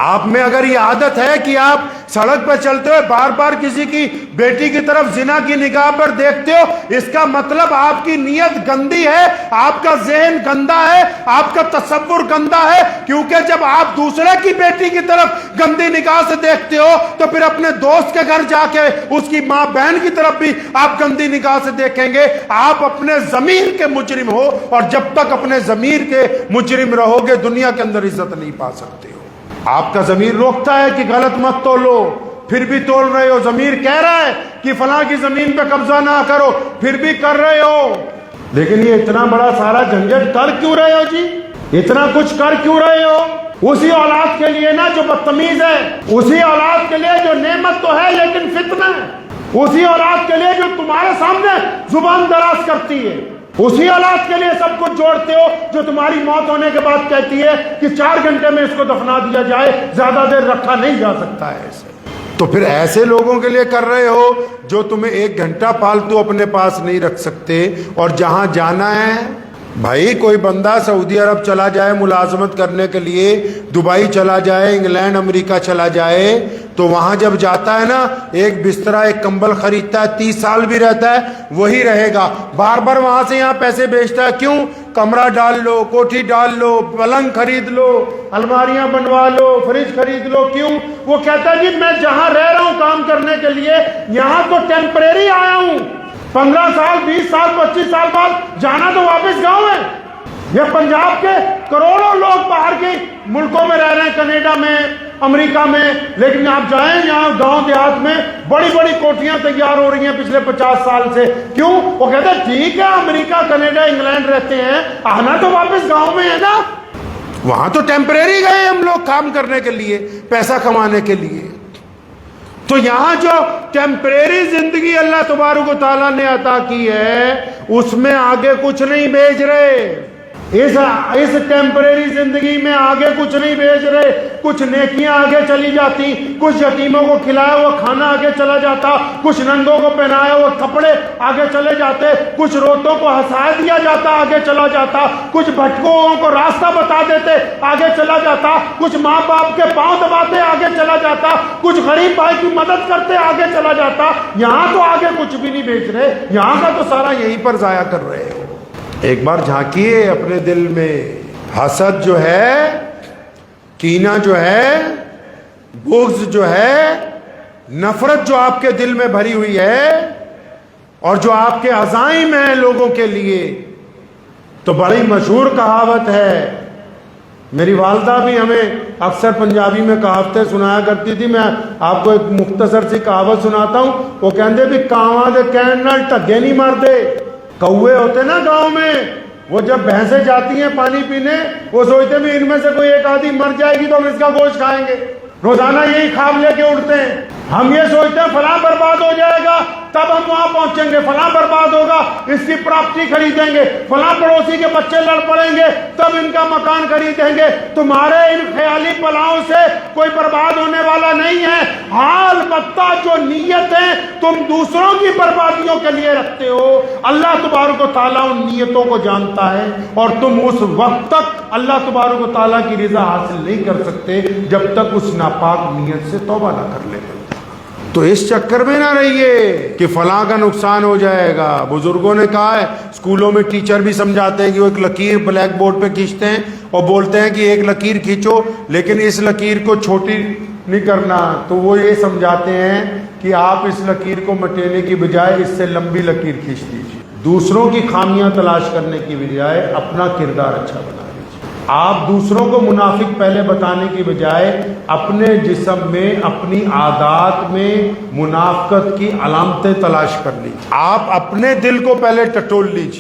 آپ میں اگر یہ عادت ہے کہ آپ سڑک پہ چلتے ہوئے بار بار کسی کی بیٹی کی طرف زنا کی نگاہ پر دیکھتے ہو، اس کا مطلب آپ کی نیت گندی ہے، آپ کا ذہن گندا ہے، آپ کا تصور گندا ہے، کیونکہ جب آپ دوسرے کی بیٹی کی طرف گندی نگاہ سے دیکھتے ہو تو پھر اپنے دوست کے گھر جا کے اس کی ماں بہن کی طرف بھی آپ گندی نگاہ سے دیکھیں گے۔ آپ اپنے ضمیر کے مجرم ہو، اور جب تک اپنے ضمیر کے مجرم رہو گے دنیا کے اندر عزت نہیں پا سکتے ہو۔ آپ کا ضمیر روکتا ہے کہ غلط مت تولو، پھر بھی تول رہے ہو۔ ضمیر کہہ رہا ہے کہ فلاں کی زمین پہ قبضہ نہ کرو، پھر بھی کر رہے ہو۔ لیکن یہ اتنا بڑا سارا جھنجٹ کر کیوں رہے ہو جی؟ اتنا کچھ کر کیوں رہے ہو؟ اسی اولاد کے لیے نا جو بدتمیز ہے، اسی اولاد کے لیے جو نعمت تو ہے لیکن فتنہ ہے، اسی اولاد کے لیے جو تمہارے سامنے زبان دراز کرتی ہے، اسی اولاد کے لیے سب کچھ جوڑتے ہو جو تمہاری موت ہونے کے بعد کہتی ہے کہ 4 گھنٹے میں اس کو دفنا دیا جائے، زیادہ دیر رکھا نہیں جا سکتا ہے ایسے۔ تو پھر ایسے لوگوں کے لیے کر رہے ہو جو تمہیں 1 گھنٹہ فالتو اپنے پاس نہیں رکھ سکتے، اور جہاں جانا ہے بھائی، کوئی بندہ سعودی عرب چلا جائے ملازمت کرنے کے لیے، دبئی چلا جائے، انگلینڈ امریکہ چلا جائے، تو وہاں جب جاتا ہے نا، ایک بسترا ایک کمبل خریدتا ہے، 30 سال بھی رہتا ہے وہی رہے گا، بار بار وہاں سے یہاں پیسے بھیجتا ہے۔ کیوں؟ کمرہ ڈال لو، کوٹھی ڈال لو، پلنگ خرید لو، الماریاں بنوا لو، فریج خرید لو۔ کیوں؟ وہ کہتا ہے جی میں جہاں رہ رہا ہوں کام کرنے کے لیے، یہاں تو ٹیمپریری آیا ہوں، 15 سال 20 سال 25 سال بعد جانا تو واپس گاؤں ہے۔ یہ پنجاب کے کروڑوں لوگ باہر کے ملکوں میں رہ رہے ہیں، کینیڈا میں، امریکہ میں، لیکن آپ جائیں یہاں گاؤں دیہات میں بڑی بڑی کوٹھیاں تیار ہو رہی ہیں پچھلے 50 سال سے۔ کیوں؟ وہ کہتے ہیں ٹھیک ہے امریکہ کینیڈا انگلینڈ رہتے ہیں، آنا تو واپس گاؤں میں ہے نا، وہاں تو ٹیمپریری گئے ہم لوگ کام کرنے کے لیے، پیسہ کمانے کے لیے۔ تو یہاں جو ٹیمپریری زندگی اللہ تبارک و تعالیٰ نے عطا کی ہے، اس میں آگے کچھ نہیں بھیج رہے، اس ٹیمپریری زندگی میں آگے کچھ نہیں بھیج رہے۔ کچھ نیکیاں آگے چلی جاتی، کچھ یتیموں کو کھلایا ہوا کھانا آگے چلا جاتا، کچھ ننگوں کو پہنایا ہوا کپڑے آگے چلے جاتے، کچھ روتوں کو ہنسا دیا جاتا آگے چلا جاتا، کچھ بھٹکوں کو راستہ بتا دیتے آگے چلا جاتا، کچھ ماں باپ کے پاؤں دباتے آگے چلا جاتا، کچھ غریب بھائی کی مدد کرتے آگے چلا جاتا۔ یہاں تو آگے کچھ بھی نہیں بھیج رہے، یہاں کا تو سارا یہیں پر ضائع کر رہے ہو۔ ایک بار جھانکیے اپنے دل میں، حسد جو ہے، کینہ جو ہے، بغض جو ہے، نفرت جو آپ کے دل میں بھری ہوئی ہے، اور جو آپ کے عزائم ہیں لوگوں کے لیے، تو بڑی مشہور کہاوت ہے، میری والدہ بھی ہمیں اکثر پنجابی میں کہاوتیں سنایا کرتی تھی۔ میں آپ کو ایک مختصر سی کہاوت سناتا ہوں۔ وہ کہندے بھی کاواں دے کہن نال ٹھگے نہیں مردے۔ کوے ہوتے نا گاؤں میں، وہ جب بھینسیں جاتی ہیں پانی پینے، وہ سوچتے ہیں ان میں سے کوئی ایک آدھی مر جائے گی تو ہم اس کا گوشت کھائیں گے، روزانہ یہی خواب لے کے اٹھتے ہیں۔ ہم یہ سوچتے ہیں فلاں برباد ہو جائے گا تب ہم وہاں پہنچیں گے، فلاں برباد ہوگا اس کی پراپرٹی خریدیں گے، فلاں پڑوسی کے بچے لڑ پڑیں گے تب ان کا مکان خریدیں گے۔ تمہارے ان خیالی پلاؤں سے کوئی برباد ہونے والا نہیں ہے، ہاں البتہ جو نیتیں تم دوسروں کی بربادیوں کے لیے رکھتے ہو، اللہ تبارک و تعالیٰ ان نیتوں کو جانتا ہے، اور تم اس وقت تک اللہ تبارک و تعالیٰ کی رضا حاصل نہیں کر سکتے جب تک اس ناپاک نیت سے توبہ نہ کر لے۔ تو اس چکر میں نہ رہیے کہ فلاں کا نقصان ہو جائے گا۔ بزرگوں نے کہا ہے، اسکولوں میں ٹیچر بھی سمجھاتے ہیں کہ وہ ایک لکیر بلیک بورڈ پہ کھینچتے ہیں اور بولتے ہیں کہ ایک لکیر کھینچو لیکن اس لکیر کو چھوٹی نہیں کرنا، تو وہ یہ سمجھاتے ہیں کہ آپ اس لکیر کو مٹینے کی بجائے اس سے لمبی لکیر کھینچ دیجیے۔ دوسروں کی خامیاں تلاش کرنے کی بجائے اپنا کردار اچھا بنا۔ آپ دوسروں کو منافق پہلے بتانے کی بجائے اپنے جسم میں، اپنی عادات میں منافقت کی علامتیں تلاش کر لیجیے۔ آپ اپنے دل کو پہلے ٹٹول لیجیے۔